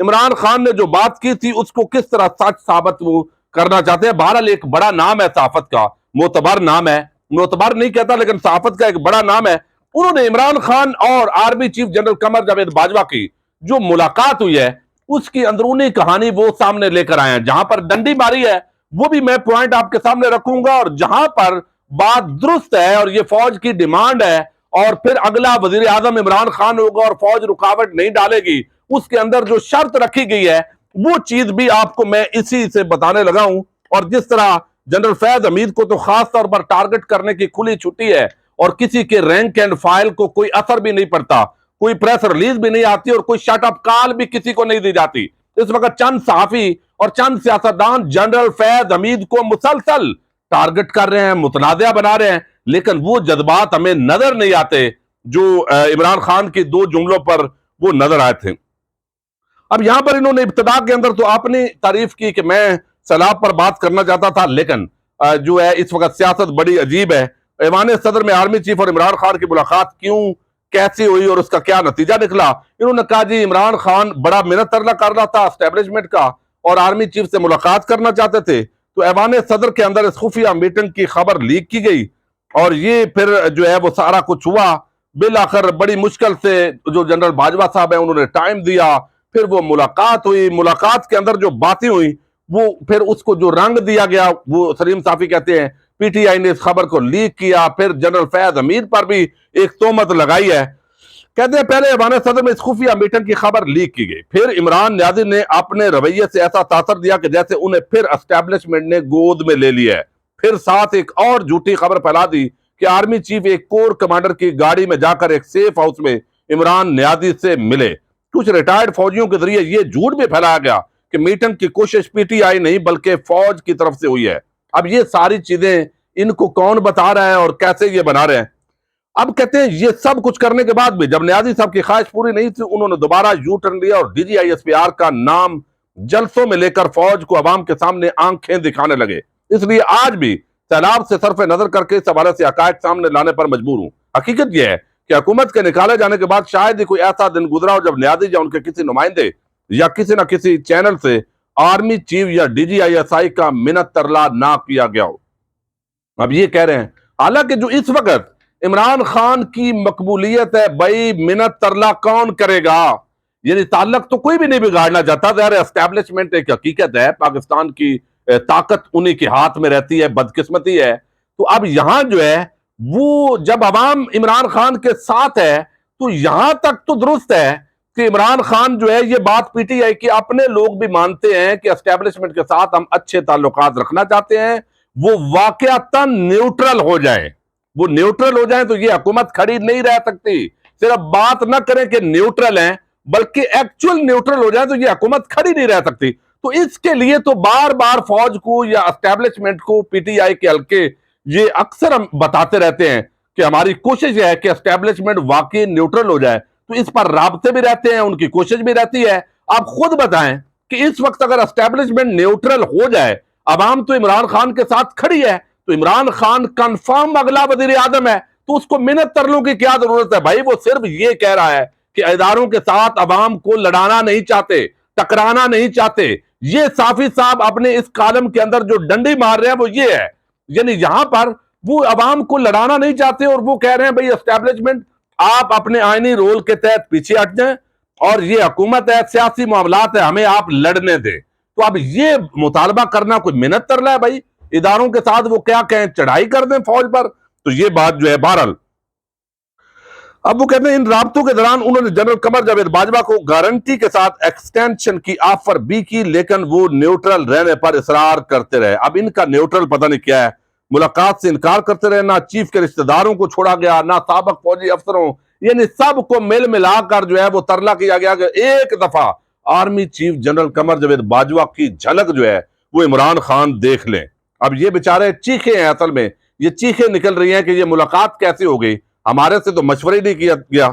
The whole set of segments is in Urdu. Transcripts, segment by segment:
عمران خان نے جو بات کی تھی اس کو کس طرح سچ ثابت وہ کرنا چاہتے ہیں. بہرحال ایک بڑا نام ہے صحافت کا، معتبر نام ہے، معتبر نہیں کہتا لیکن صحافت کا ایک بڑا نام ہے. انہوں نے عمران خان اور army chief general Qamar Javed Bajwa کی جو ملاقات ہوئی ہے اس کی اندرونی کہانی وہ سامنے لے کر آئے ہیں. جہاں پر ڈنڈی ماری ہے وہ بھی میں پوائنٹ آپ کے سامنے رکھوں گا، اور جہاں پر بات درست ہے اور یہ فوج کی ڈیمانڈ ہے اور پھر اگلا وزیر اعظم عمران خان ہوگا اور فوج رکاوٹ نہیں ڈالے گی، اس کے اندر جو شرط رکھی گئی ہے وہ چیز بھی آپ کو میں اسی سے بتانے لگا ہوں. اور جس طرح جنرل فیض حمید کو تو خاص طور پر ٹارگٹ کرنے کی کھلی چھٹی ہے اور کسی کے رینک اینڈ فائل کو کوئی اثر بھی نہیں پڑتا، کوئی پریس ریلیز بھی نہیں آتی اور کوئی شٹ اپ کال بھی کسی کو نہیں دی جاتی. اس وقت چند صحافی اور چند سیاستدان جنرل فیض حمید کو مسلسل ٹارگٹ کر رہے ہیں، متنازعہ بنا رہے ہیں، لیکن وہ جذبات ہمیں نظر نہیں آتے جو عمران خان کے دو جملوں پر وہ نظر آئے تھے. اب یہاں پر انہوں نے ابتدا کے اندر تو اپنی تعریف کی کہ میں سیلاب پر بات کرنا چاہتا تھا، لیکن جو ہے اس وقت سیاست بڑی عجیب ہے. ایوان صدر میں آرمی چیف اور عمران خان کی ملاقات کیوں کیسی ہوئی اور اس کا کیا نتیجہ نکلا؟ انہوں نے کہا جی عمران خان بڑا منت ترلا کر رہا تھا اسٹیبلشمنٹ کا اور آرمی چیف سے ملاقات کرنا چاہتے تھے، تو ایوان صدر کے اندر اس خفیہ میٹنگ کی خبر لیک کی گئی اور یہ پھر جو ہے وہ سارا کچھ ہوا. بالآخر بڑی مشکل سے جو جنرل باجوہ صاحب ہیں انہوں نے ٹائم دیا، پھر وہ ملاقات ہوئی. ملاقات کے اندر جو باتیں ہوئی وہ پھر اس کو جو رنگ دیا گیا وہ سلیم صافی کہتے ہیں پی ٹی آئی نے اس خبر کو لیک کیا، پھر جنرل فیض حمید پر بھی ایک تہمت لگائی ہے. کہتے ہیں پہلے ایوان صدر میں اس خفیہ میٹنگ کی خبر لیک کی گئی، پھر عمران نیازی نے اپنے رویے سے ایسا تاثر دیا کہ جیسے انہیں پھر اسٹیبلشمنٹ نے گود میں لے لیا ہے. پھر ساتھ ایک اور جھوٹی خبر پھیلا دی کہ آرمی چیف ایک کور کمانڈر کی گاڑی میں جا کر ایک سیف ہاؤس میں عمران نیازی سے ملے. کچھ ریٹائرڈ فوجیوں کے ذریعے یہ جھوٹ بھی پھیلایا گیا کہ میٹنگ کی کوشش پی ٹی آئی نہیں بلکہ فوج کی طرف سے ہوئی ہے. اب یہ ساری چیزیں ان کو کون بتا رہا ہے اور کیسے یہ بنا رہے ہیں؟ اب کہتے ہیں یہ سب کچھ کرنے کے بعد بھی جب نیازی صاحب کی خواہش پوری نہیں تھی انہوں نے دوبارہ یو ٹرن لیا اور D G I S P R کا نام جلسوں میں لے کر فوج کو عوام کے سامنے آنکھیں دکھانے لگے. اس لیے آج بھی سیلاب سے صرف نظر کر کے اس حوالے سے حقائق سامنے لانے پر مجبور ہوں. حقیقت یہ ہے کہ حکومت کے نکالے جانے کے بعد شاید ہی کوئی ایسا دن گزرا ہو جب نیازی یا ان کے کسی نمائندے یا کسی نہ کسی چینل سے آرمی چیف یا D G I S I کا منت ترلا نہ کیا گیا ہو. اب یہ کہہ رہے ہیں حالانکہ جو اس وقت عمران خان کی مقبولیت ہے بھائی منت ترلا کون کرے گا؟ یعنی تعلق تو کوئی بھی نہیں بگاڑنا چاہتا. ظاہر اسٹیبلشمنٹ ایک حقیقت ہے، پاکستان کی طاقت انہی کے ہاتھ میں رہتی ہے، بدقسمتی ہے. تو اب یہاں جو ہے وہ جب عوام عمران خان کے ساتھ ہے تو یہاں تک تو درست ہے کہ عمران خان جو ہے یہ بات پی ٹی آئی کی اپنے لوگ بھی مانتے ہیں کہ اسٹیبلشمنٹ کے ساتھ ہم اچھے تعلقات رکھنا چاہتے ہیں، وہ واقعتاً نیوٹرل ہو جائیں. وہ نیوٹرل ہو جائیں تو یہ حکومت کھڑی نہیں رہ سکتی. صرف بات نہ کریں کہ نیوٹرل ہیں بلکہ ایکچول نیوٹرل ہو جائیں تو یہ حکومت کھڑی نہیں رہ سکتی. تو اس کے لیے تو بار بار فوج کو یا اسٹیبلشمنٹ کو پی ٹی آئی کے حلقے یہ اکثر ہم بتاتے رہتے ہیں کہ ہماری کوشش یہ ہے کہ اسٹیبلشمنٹ واقعی نیوٹرل ہو جائے. تو اس پر رابطے بھی رہتے ہیں، ان کی کوشش بھی رہتی ہے. آپ خود بتائیں کہ اس وقت اگر اسٹیبلشمنٹ نیوٹرل ہو جائے، عوام تو عمران خان کے ساتھ کھڑی ہے، تو عمران خان کنفرم اگلا وزیر اعظم ہے، تو اس کو منت ترلوں کی کیا ضرورت ہے؟ بھائی وہ صرف یہ کہہ رہا ہے کہ اداروں کے ساتھ عوام کو لڑانا نہیں چاہتے، ٹکرانا نہیں چاہتے. یہ صافی صاحب اپنے اس کالم کے اندر جو ڈنڈی مار رہے ہیں وہ یہ ہے، یعنی یہاں پر وہ عوام کو لڑانا نہیں چاہتے اور وہ کہہ رہے ہیں بھئی اسٹیبلشمنٹ آپ اپنے آئینی رول کے تحت پیچھے ہٹ جائیں اور یہ حکومت ہے، سیاسی معاملات ہے، ہمیں آپ لڑنے دیں. تو اب یہ مطالبہ کرنا کوئی منت ترلا ہے؟ بھائی اداروں کے ساتھ وہ کیا کہیں، چڑھائی کر دیں فوج پر؟ تو یہ بات جو ہے بہرحال اب وہ کہتے ہیں ان رابطوں کے دوران انہوں نے جنرل قمر جاوید باجوہ کو گارنٹی کے ساتھ ایکسٹینشن کی آفر بھی کی، لیکن وہ نیوٹرل رہنے پر اصرار کرتے رہے. اب ان کا نیوٹرل پتہ نہیں کیا ہے، ملاقات سے انکار کرتے رہے. نہ چیف کے رشتہ داروں کو چھوڑا گیا، نہ سابق فوجی افسروں، یعنی سب کو مل ملا کر جو ہے وہ ترلا کیا گیا کہ ایک دفعہ army chief general Qamar Javed Bajwa کی جھلک جو ہے وہ عمران خان دیکھ لیں. اب یہ بیچارے چیخے ہیں، اصل میں یہ چیخیں نکل رہی ہیں کہ یہ ملاقات کیسے ہو گئی، ہمارے سے تو مشورے نہیں کیا گیا.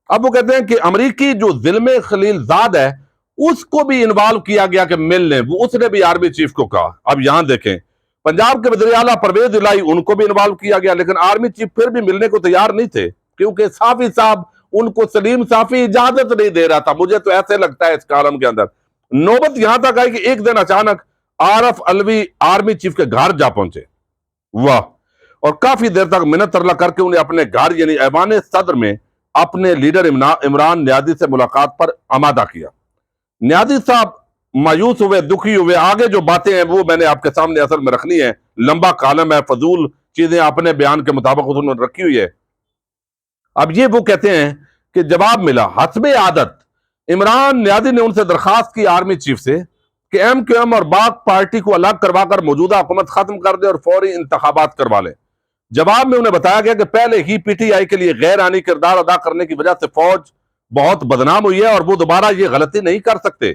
اب وہ کہتے ہیں کہ امریکی جو ظلم خلیل زاد ہے اس کو بھی انوالو کیا گیا کہ مل لیں، وہ اس نے بھی آرمی چیف کو کہا. اب یہاں دیکھیں پنجاب کے وزیر اعلیٰ پرویز الہی ان کو بھی انوالو کیا گیا، لیکن آرمی چیف پھر بھی ملنے کو تیار نہیں تھے کیونکہ صافی صاحب ان کو سلیم صافی اجازت نہیں دے رہا تھا. مجھے تو ایسے لگتا ہے اس کالم کے اندر نوبت یہاں تک آئی کہ ایک دن اچانک عارف علوی آرمی چیف کے گھر جا پہنچے. واہ. اور کافی دیر تک منت ترلا کر کے انہیں اپنے گھر یعنی ایوان صدر میں اپنے لیڈر عمران نیازی سے ملاقات پر آمادہ کیا. نیازی صاحب مایوس ہوئے, دکھی ہوئے. آگے جو باتیں ہیں وہ میں نے آپ کے سامنے اصل میں رکھنی ہے, لمبا کالم ہے, فضول چیزیں اپنے بیان کے مطابق انہوں نے رکھی ہوئی ہے. اب یہ وہ کہتے ہیں کہ جواب ملا. حسب عادت عمران نیازی نے ان سے درخواست کی آرمی چیف سے کہ ایم کیو ایم اور باق پارٹی کو الگ کروا کر موجودہ حکومت ختم کر دے اور فوری انتخابات کروا لے. جواب میں انہیں بتایا گیا کہ پہلے ہی پی ٹی آئی کے لیے غیر آئینی کردار ادا کرنے کی وجہ سے فوج بہت بدنام ہوئی ہے اور وہ دوبارہ یہ غلطی نہیں کر سکتے.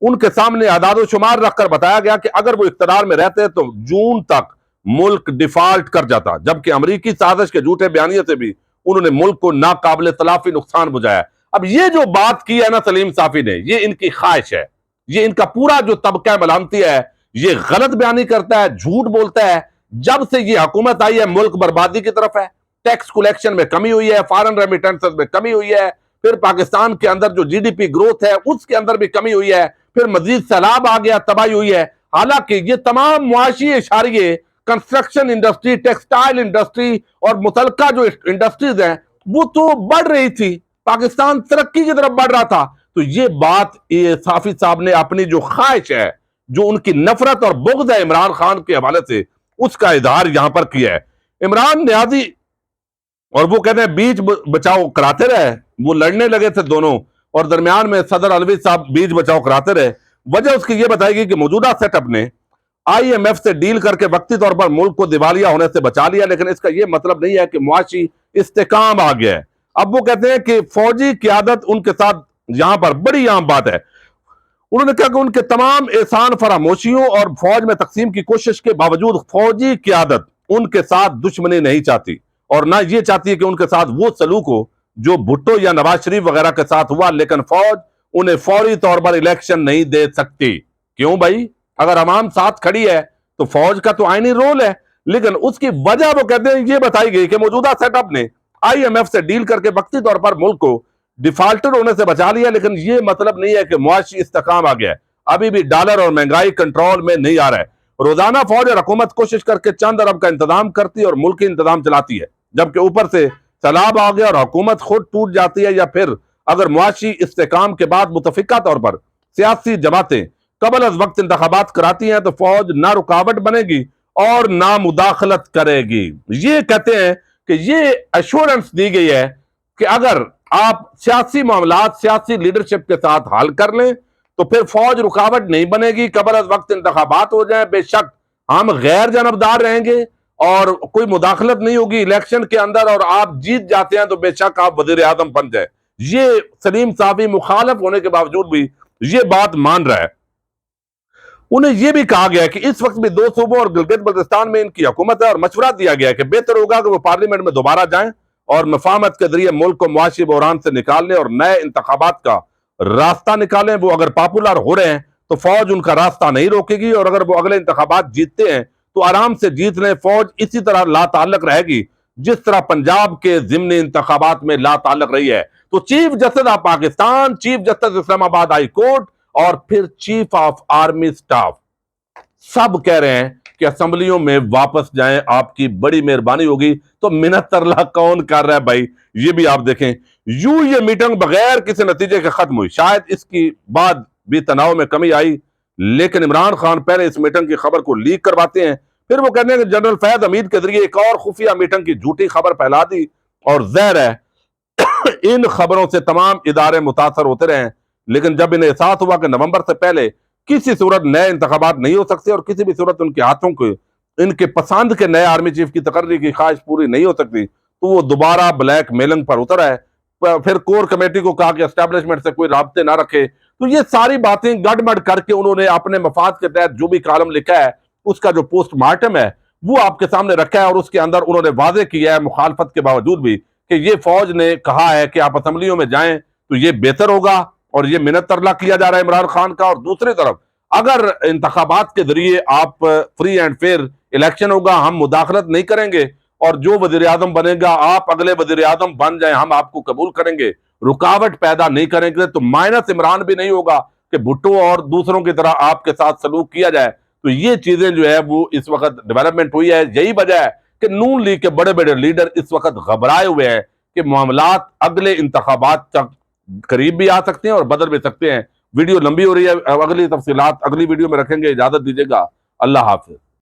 ان کے سامنے اعداد و شمار رکھ کر بتایا گیا کہ اگر وہ اقتدار میں رہتے تو جون تک ملک ڈیفالٹ کر جاتا, جبکہ امریکی سازش کے جھوٹے بیانیے سے بھی انہوں نے ملک کو ناقابل تلافی نقصان پہنچایا. اب یہ جو بات کی ہے نا سلیم صافی نے, یہ ان کی خواہش ہے. یہ ان کا پورا جو طبقہ ملامتی ہے یہ غلط بیانی کرتا ہے, جھوٹ بولتا ہے. جب سے یہ حکومت آئی ہے ملک بربادی کی طرف ہے. ٹیکس کلیکشن میں کمی ہوئی ہے, فارن ریمیٹنسز میں کمی ہوئی ہے, پھر پاکستان کے اندر جو جی ڈی پی گروتھ ہے اس کے اندر بھی کمی ہوئی ہے, پھر مزید سیلاب آ گیا, تباہی ہوئی ہے. حالانکہ یہ تمام معاشی اشاریے کنسٹرکشن انڈسٹری, ٹیکسٹائل انڈسٹری اور متعلقہ جو انڈسٹریز ہیں وہ تو بڑھ رہی تھی, پاکستان ترقی کی طرف بڑھ رہا تھا. تو یہ بات صافی صاحب نے اپنی جو خواہش ہے, جو ان کی نفرت اور بغض ہے عمران خان کے حوالے سے, اس کا اظہار یہاں پر کیا ہے. عمران نیازی اور وہ کہتے ہیں بیچ بچاؤ کراتے رہے, وہ لڑنے لگے تھے دونوں اور درمیان میں صدر علوی صاحب بیچ بچاؤ کراتے رہے. وجہ اس کی یہ بتائی گئی کہ موجودہ سیٹ اپ نے آئی ایم ایف سے ڈیل کر کے وقتی طور پر ملک کو دیوالیہ ہونے سے بچا لیا, لیکن اس کا یہ مطلب نہیں ہے کہ معاشی استحکام آ گیا ہے. اب وہ کہتے ہیں کہ فوجی قیادت ان کے ساتھ یہاں پر بڑی عام بات ہے. انہوں نے کہا کہ ان کے تمام احسان فراموشیوں اور فوج میں تقسیم کی کوشش کے باوجود فوجی قیادت ان کے ساتھ دشمنی نہیں چاہتی, اور نہ یہ چاہتی ہے کہ ان کے ساتھ وہ سلوک ہو جو بھٹو یا نواز شریف وغیرہ کے ساتھ ہوا. لیکن فوج انہیں فوری طور پر الیکشن نہیں دے سکتی. کیوں بھائی؟ اگر عوام ساتھ کھڑی ہے تو فوج کا تو آئینی رول ہے. لیکن اس کی وجہ وہ کہتے ہیں یہ بتائی گئی کہ موجودہ سیٹ اپ نے آئی ایم ایف سے ڈیل کر کے وقتی طور پر ملک کو ڈیفالٹر ہونے سے بچا لیا, لیکن یہ مطلب نہیں ہے کہ معاشی استحکام آ گیا ہے. ابھی بھی ڈالر اور مہنگائی کنٹرول میں نہیں آ رہا ہے. روزانہ فوج اور حکومت کوشش کر کے چند ارب کا انتظام کرتی اور ملکی انتظام چلاتی ہے, جبکہ اوپر سے سیلاب آ گیا اور حکومت خود ٹوٹ جاتی ہے. یا پھر اگر معاشی استحکام کے بعد متفقہ طور پر سیاسی جماعتیں قبل از وقت انتخابات کراتی ہیں تو فوج نہ رکاوٹ بنے گی اور نہ مداخلت کرے گی. یہ کہتے ہیں کہ یہ ایشورنس دی گئی ہے کہ اگر آپ سیاسی معاملات سیاسی لیڈرشپ کے ساتھ حل کر لیں تو پھر فوج رکاوٹ نہیں بنے گی. قبل از وقت انتخابات ہو جائیں, بے شک ہم غیر جانبدار رہیں گے اور کوئی مداخلت نہیں ہوگی الیکشن کے اندر, اور آپ جیت جاتے ہیں تو بے شک آپ وزیر اعظم بن جائیں. یہ سلیم صافی مخالف ہونے کے باوجود بھی یہ بات مان رہا ہے. انہیں یہ بھی کہا گیا کہ اس وقت بھی 2 صوبوں اور گلگت بلتستان میں ان کی حکومت ہے, اور مشورہ دیا گیا کہ بہتر ہوگا کہ وہ پارلیمنٹ میں دوبارہ جائیں اور مفاہمت کے ذریعے ملک کو معاشی بحران سے نکال لیں اور نئے انتخابات کا راستہ نکالیں. وہ اگر پاپولر ہو رہے ہیں تو فوج ان کا راستہ نہیں روکے گی, اور اگر وہ اگلے انتخابات جیتتے ہیں تو آرام سے جیت لیں. فوج اسی طرح لا تعلق رہے گی جس طرح پنجاب کے ضمنی انتخابات میں لا تعلق رہی ہے. تو chief justice of Pakistan, chief justice Islamabad high court اور پھر چیف آف آرمی سٹاف سب کہہ رہے ہیں کہ اسمبلیوں میں واپس جائیں, آپ کی بڑی مہربانی ہوگی. تو منت ترلا کون کر رہا ہے بھائی؟ یہ بھی آپ دیکھیں. یہ میٹنگ بغیر کسی نتیجے کے ختم ہوئی. شاید اس کی بعد بھی تناؤ میں کمی آئی, لیکن عمران خان پہلے اس میٹنگ کی خبر کو لیک کرواتے ہیں, پھر وہ کہتے ہیں کہ جنرل فیض حمید کے ذریعے ایک اور خفیہ میٹنگ کی جھوٹی خبر پھیلا دی, اور ظاہر ہے ان خبروں سے تمام ادارے متاثر ہوتے رہے. لیکن جب انہیں احساس ہوا کہ نومبر سے پہلے کسی صورت نئے انتخابات نہیں ہو سکتے اور کسی بھی صورت ان کے ہاتھوں کو ان کے پسند کے نئے آرمی چیف کی تقرری کی خواہش پوری نہیں ہو سکتی, تو وہ دوبارہ بلیک میلنگ پر اتر ہے. پھر کور کمیٹی کو کہا کہ اسٹیبلشمنٹ سے کوئی رابطے نہ رکھے. تو یہ ساری باتیں گڑ مڑ کر کے انہوں نے اپنے مفاد کے تحت جو بھی کالم لکھا ہے اس کا جو پوسٹ مارٹم ہے وہ آپ کے سامنے رکھا ہے, اور اس کے اندر انہوں نے واضح کیا ہے مخالفت کے باوجود بھی کہ یہ فوج نے کہا ہے کہ آپ اسمبلیوں میں جائیں تو یہ بہتر ہوگا, اور یہ منت ترلا کیا جا رہا ہے عمران خان کا. اور دوسری طرف اگر انتخابات کے ذریعے آپ فری اینڈ فیئر الیکشن ہوگا, ہم مداخلت نہیں کریں گے اور جو وزیر اعظم بنے گا آپ اگلے وزیر اعظم بن جائیں، ہم آپ کو قبول کریں گے، رکاوٹ پیدا نہیں کریں گے، تو مائنس عمران بھی نہیں ہوگا کہ بھٹو اور دوسروں کی طرح آپ کے ساتھ سلوک کیا جائے۔ تو یہ چیزیں جو ہے وہ اس وقت ڈیولپمنٹ ہوئی ہے، یہی وجہ ہے کہ نون لیگ کے بڑے بڑے لیڈر اس وقت گھبرائے ہوئے ہیں کہ معاملات اگلے انتخابات تک قریب بھی آ سکتے ہیں اور بدل بھی سکتے ہیں۔ ویڈیو لمبی ہو رہی ہے، اگلی تفصیلات اگلی ویڈیو میں رکھیں گے، اجازت دیجیے گا، اللہ حافظ۔